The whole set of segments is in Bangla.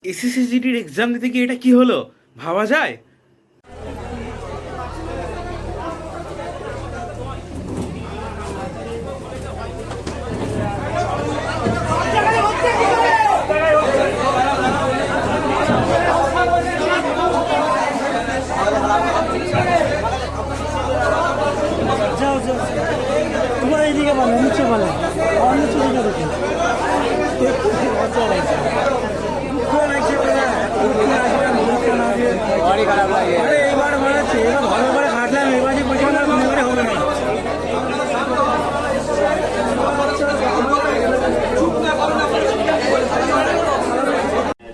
এসএসসিজিডির এক্সাম দিতে গিয়ে এটা কি হলো ভাবা যায়? যাও যাও তোমার এইদিকে বলো নিচে বলো আমার নিচে দিকে দেখি মজা লাগছে দুঃখ লাগছে আরে এইবার বানাচ্ছে এবার ভালো করে খাটলাম এবার যে পয়সা না এবারে হবে না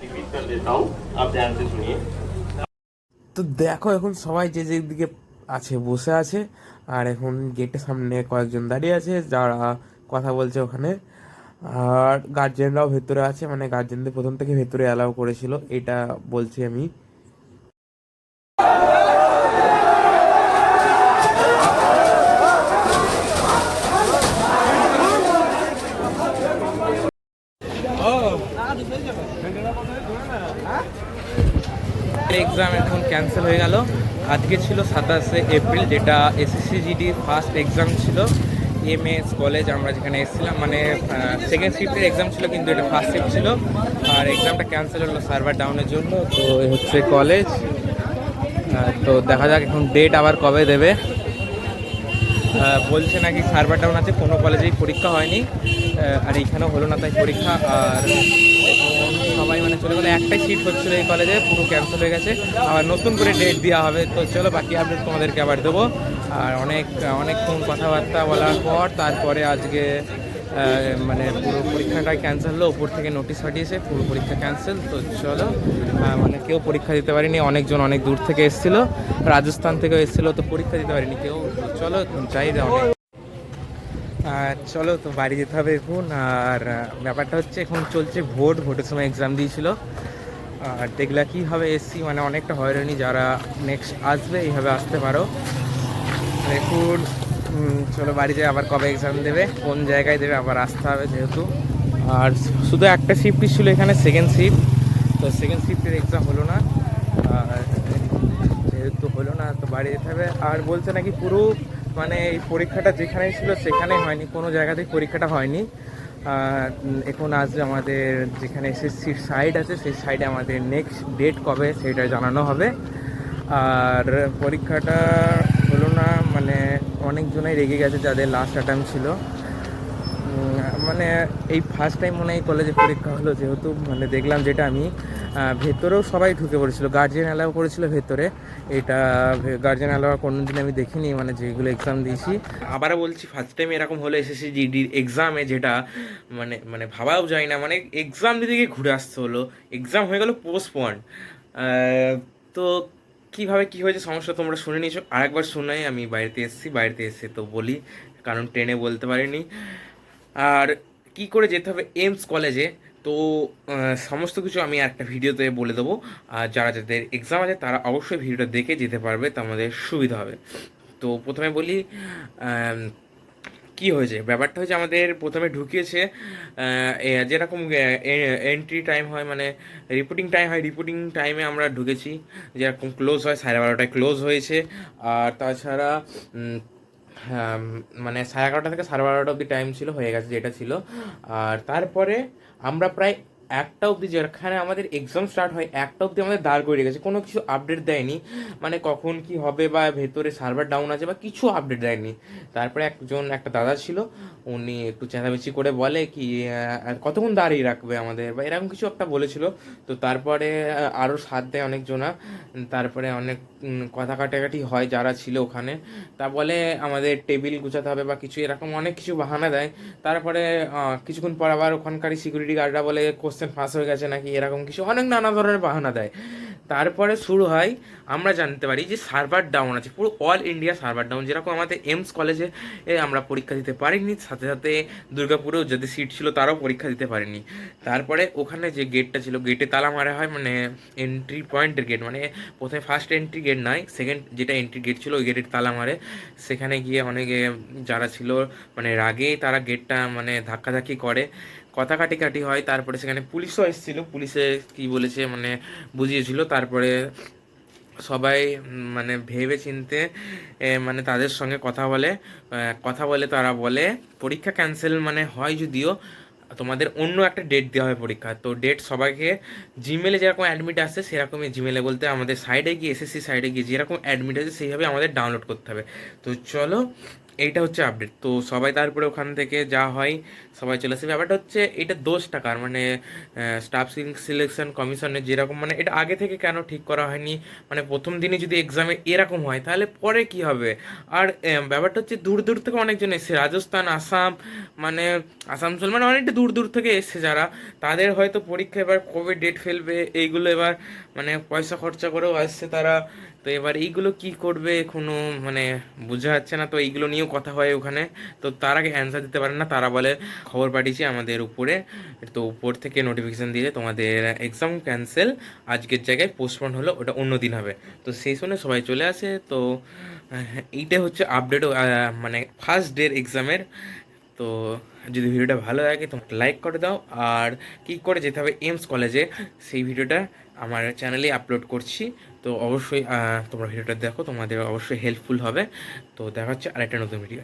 रिपीट कर देता हूँ आप ध्यान से सुनिए। তো দেখো এখন সবাই যে যেদিকে আছে বসে আছে, আর এখন গেটের সামনে কয়েকজন দাঁড়িয়ে আছে যারা কথা বলছে ওখানে। আর গার্জেনরাও ভেতরে আছে, মানে গার্জেনদের প্রথম থেকে ভেতরে অ্যালাউ করেছিল, এটা বলছি আমি। এক্সাম এখন ক্যান্সেল হয়ে গেল। আজকে ছিল 27শে এপ্রিল, যেটা এসএসসিজিডির ফার্স্ট এক্সাম ছিল। এমএস কলেজ আমরা যেখানে এসেছিলাম, মানে সেকেন্ড শিফটের এক্সাম ছিল কিন্তু এটা ফার্স্ট শিফট ছিল। আর এক্সামটা ক্যান্সেল হলো সার্ভার ডাউনের জন্য। তো এ হচ্ছে কলেজ। তো দেখা যাক এখন ডেট আবার কবে দেবে। বলছে নাকি সার্ভার ডাউন আছে, কোনো কলেজেই পরীক্ষা হয়নি, আর এইখানেও হলো না তাই পরীক্ষা। আর এখন সবাই মানে চলে গেলে, একটাই সিট হচ্ছিলো এই কলেজে, পুরো ক্যান্সেল হয়ে গেছে। আবার নতুন করে ডেট দেওয়া হবে। তো চলো বাকি আপডেট তোমাদেরকে আবার দেবো। আর অনেকক্ষণ কথাবার্তা বলার পর তারপরে আজকে মানে পুরো পরীক্ষাটাই ক্যান্সেল হলো। ওপর থেকে নোটিশ পাঠিয়েছে পুরো পরীক্ষা ক্যান্সেল। তো চলো, মানে কেউ পরীক্ষা দিতে পারেনি, অনেকজন অনেক দূর থেকে এসেছিলো, রাজস্থান থেকেও এসেছিলো, তো পরীক্ষা দিতে পারেনি কেউ। তো চলো যাই অনেক। চলো তো বাড়ি যেতে হবে এখন। আর ব্যাপারটা হচ্ছে এখন চলছে ভোটের সময় এক্সাম দিয়েছিল। আর দেখলা কী হবে এসছি, মানে অনেকটা হয়রানি। যারা নেক্সট আসবে এইভাবে আসতে পারো এখন। চলো বাড়ি যাই, আবার কবে এক্সাম দেবে, কোন জায়গায় দেবে, আবার আসতে হবে যেহেতু। আর শুধু একটা শিফটই ছিল এখানে, সেকেন্ড শিফট। তো সেকেন্ড শিফটের এক্সাম হলো না। আর যেহেতু হলো না তো বাড়ি যেতে হবে। আর বলছে নাকি পুরো মানে এই পরীক্ষাটা যেখানেই ছিল সেখানেই হয়নি, কোনো জায়গাতেই পরীক্ষাটা হয়নি। এখন আসবে আমাদের যেখানে এসএসসির সাইড আছে, সেই সাইডে আমাদের নেক্সট ডেট কবে সেটা জানানো হবে। আর পরীক্ষাটা হলো না, মানে অনেকজনাই রেগে গেছে যাদের লাস্ট অ্যাটেম্প ছিল। মানে এই ফার্স্ট টাইম মনে হয় কলেজে পরীক্ষা হলো, যেহেতু মানে দেখলাম যেটা আমি ভেতরেও সবাই ঢুকে পড়েছিল, গার্জিয়ান অ্যালাউ করেছিল ভেতরে। এটা গার্জিয়ান অ্যালাউ কোনো দিন আমি দেখিনি, মানে যেগুলো এক্সাম দিয়েছি। আবারও বলছি, ফার্স্ট টাইম এরকম হলো এসএসসি জিডির এক্সামে, যেটা মানে মানে ভাবাও যায় না। মানে এক্সাম দিতে গিয়ে ঘুরে আসতে হলো, এক্সাম হয়ে গেল পোস্টপন্ড। তো কীভাবে কী হয়েছে সমস্যা তোমরা শুনে নিয়েছো, আরেকবার শোনাই। আমি বাড়িতে এসেছি, বাড়িতে এসে তো বলি, কারণ ট্রেনে বলতে পারিনি। আর কি করে যেতে হবে এইমস কলেজে, তো সমস্ত কিছু আমি একটা ভিডিওতে বলে দেবো। আর যারা যাদের এক্সাম আছে তারা অবশ্যই ভিডিওটা দেখে যেতে পারবে, তো আমাদের সুবিধা হবে। তো প্রথমে বলি কি হয়েছে। ব্যাপারটা হয়েছে, আমাদের প্রথমে ঢুকিয়েছে যেরকম এন্ট্রি টাইম হয়, মানে রিপোর্টিং টাইম হয়, রিপোর্টিং টাইমে আমরা ঢুকেছি। যেরকম ক্লোজ হয় 12:30টায় ক্লোজ হয়েছে। আর তাছাড়া হ্যাঁ, মানে 11:30 থেকে 12:30 অবধি টাইম ছিল, হয়ে গেছে যেটা ছিল। আর তারপরে আমরা প্রায় 1টা অবধি, যেখানে আমাদের এক্সাম স্টার্ট হয় 1টা অবধি আমাদের দাঁড় করে রেখেছে, কোনো কিছু আপডেট দেয়নি, মানে কখন কি হবে বা ভেতরে সার্ভার ডাউন আছে বা কিছু আপডেট দেয়নি। তারপরে একটা দাদা ছিল, উনি একটু চেঁচামেচি করে বলে কি কতক্ষণ দাঁড়িয়ে রাখবে আমাদের, বা এরকম কিছু একটা বলেছিল। তো তারপরে আরও সাথ দেয় অনেকজনা। তারপরে অনেক কথা কাটাকাটি হয় যারা ছিল ওখানে। তা বলে আমাদের টেবিল গুছাতে হবে বা কিছু, এরকম অনেক কিছু বাহানা দেয়। তারপরে কিছুক্ষণ পর আবার ওখানকারই সিকিউরিটি গার্ডরা বলে কোশ্চেন ফাঁস হয়ে গেছে নাকি, এরকম কিছু অনেক নানা ধরনের বাহানা দেয়। তারপরে শুরু হয়, আমরা জানতে পারি যে সার্ভার ডাউন আছে, পুরো অল ইন্ডিয়া সার্ভার ডাউন। যেরকম আমাদের এইমস কলেজে আমরা পরীক্ষা দিতে পারিনি, সাথে সাথে দুর্গাপুরেও যাদের সিট ছিল তারাও পরীক্ষা দিতে পারেনি। তারপরে ওখানে যে গেটটা ছিল, গেটে তালা মারা হয়, মানে এন্ট্রি পয়েন্টের গেট, মানে প্রথমে ফার্স্ট এন্ট্রি গেট নয়, সেকেন্ড যেটা এন্ট্রি গেট ছিল ওই গেটের তালা মারে। সেখানে গিয়ে অনেকে যারা ছিল মানে রাগে তারা গেটটা মানে ধাক্কাধাক্কি করে। কথা কাটি হয়, তারপরে সেখানে পুলিশও এসেছিলো, পুলিশে কি বলেছে মানে বুঝিয়েছিল, তারপরে সবাই মানে ভেবে চিনতে মানে তাদের সঙ্গে কথা বলে তারা বলে পরীক্ষা ক্যান্সেল মানে হয় যদিও তোমাদের অন্য একটা ডেট দেওয়া হয় পরীক্ষা। তো ডেট সবাইকে জিমেলে যেরকম অ্যাডমিট আসছে সেরকমই, জিমেলে বলতে আমাদের সাইডে গিয়ে এসএসসি সাইডে গিয়ে যেরকম অ্যাডমিট আছে সেইভাবে আমাদের ডাউনলোড করতে হবে। তো চলো, এইটা হচ্ছে আপডেট। তো সবাই তারপরে ওখান থেকে যা হয় সবাই চলে আসে। ব্যাপারটা হচ্ছে এটা দোষ টাকার মানে স্টাফ সিলেকশন কমিশনের যেরকম মানে এটা আগে থেকে কেন ঠিক করা হয়নি, মানে প্রথম দিনে যদি এক্সামে এরকম হয় তাহলে পরে কি হবে। আর ব্যাপারটা হচ্ছে দূর দূর থেকে অনেকজন এসছে, রাজস্থান, আসাম, মানে আসানসোল, মানে অনেকটা দূর দূর থেকে এসছে যারা, তাদের হয়তো পরীক্ষা এবার কবে ডেট ফেলবে এইগুলো এবার মানে পয়সা খরচা করেও আসছে তারা। তো এবার এইগুলো কি করবে কোনো মানে বোঝা যাচ্ছে না। তো এইগুলো নিয়েও কথা হয় ওখানে। তো তারা অ্যান্সার দিতে পারে না, তারা বলে খবর পাঠিয়েছে আমাদের উপরে, তো উপর থেকে নোটিফিকেশান দিয়েছে তোমাদের এক্সাম ক্যান্সেল, আজকের জায়গায় পোস্টপোন হলো, ওটা অন্য দিন হবে। তো সেই শুনে সবাই চলে আসে। তো এইটা হচ্ছে আপডেট মানে ফার্স্ট ডের এক্সামের। তো যদি ভিডিওটা ভালো লাগে তো লাইক করে দাও, আর কী করে যেতে হবে এইমস কলেজে সেই ভিডিওটা আমার চ্যানেলে আপলোড করছি। তো অবশ্যই তোমরা ভিডিওটা দেখো, তোমাদের অবশ্যই হেল্পফুল হবে। তো দেখা হচ্ছে আরেকটা নতুন ভিডিও।